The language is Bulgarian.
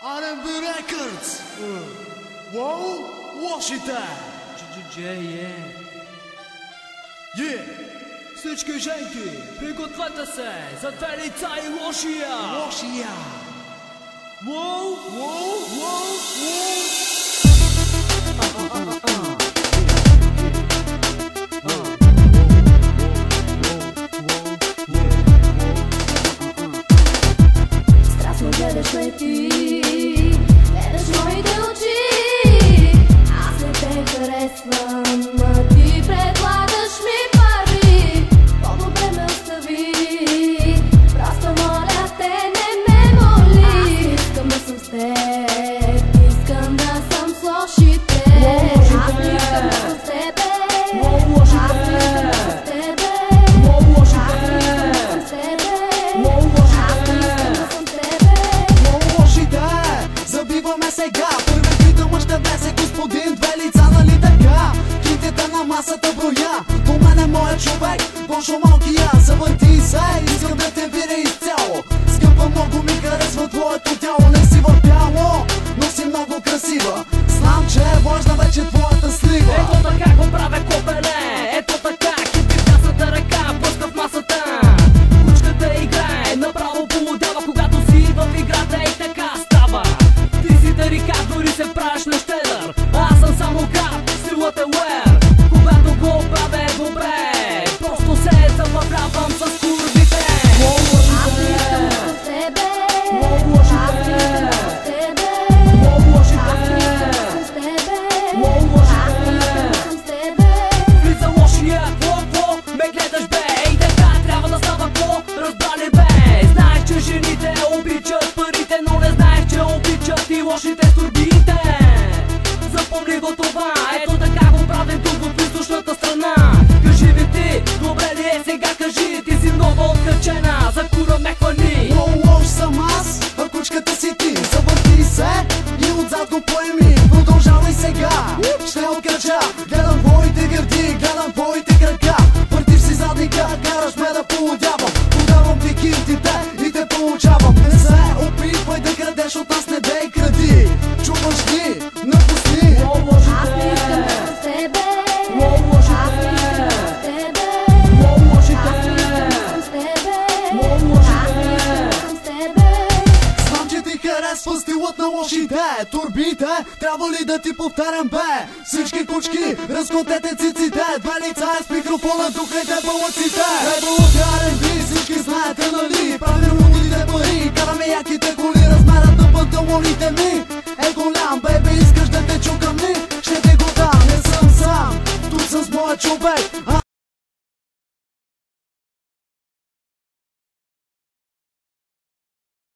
R&B Records. Wow, Washington. Всички женки, пригответе се за две лица и лошия! Лошия. Воу, воу, воу, воу! Страстно гледаш ме ти, гледаш моите очи. Аз не те харесвам, а ти предлагаш ми пари. По-добре ме остави, просто моля те, не ме моли. Аз искам да съм с теб, искам да съм с лошите. Аз не искам да съм с тебе, аз не искам да съм с тебе. Забиваме сега, първи питам още днес е господин, две лица, нали така? Кинтите на масата броя, до мен е моят човек, Божо малкия, завърти се, искам да те видя изцяло. Скъпа, много ми харесва твоето тяло, не си в бяло, но си много красива. Знам, че е важна вече твоята слива. Ето така го правя, копеле, ето така, кипи в тясната ръка, пъска в масата. Кучката играе, направо полудява, когато си в играта и така става. Ти си тарика, дори се правиш на щедър, аз съм само град, стилът е уер. Когато го правя е добре, просто се забавлявам с курвите. Аз не искам да съм с тебе, аз не искам да съм с тебе, аз не искам да съм с тебе, аз не искам да съм с тебе. Влиза лошия, какво, ме гледаш бе, ей така трябва да става, какво, разбрали бе. Знаеш, че жените обичат парите, но не знаеш, че обичат и лошите с турбите. Запомни го това, ето така го правим тук в източната страна. Кажи ми ти, добре ли е сега, кажи, ти си много откачена, за кура ме хвани. Лош съм аз, а кучката си ти. Завърти се и отзад го поеми. Продължавай сега, ще откача. Гледам твоите гърди, гледам твоите крака. Въртиш си задника, караш ме да полудявам. Подавам ти кинтите и те получавам. Не се опитвай да крадеш от нас, не дей кради. Чуваш ли? Напусни. Аз не искам да съм с тебе, аз не искам да съм с тебе, аз не искам да съм с тебе, аз не искам да съм с тебе. Знам, че ти харесва стилът на лошите турбите, трябва ли да ти повтарям бе? Всички кучки, разкотете циците, две лица с микрофона, духайте балъците. Редовото R&B, всички знаете нали? Правим лудите пари, караме яките коли, размерът на панталоните ми е голям, бебе, искаш да те чукам ли? Ще ти го дам, не съм сам, тук съм с моя човек,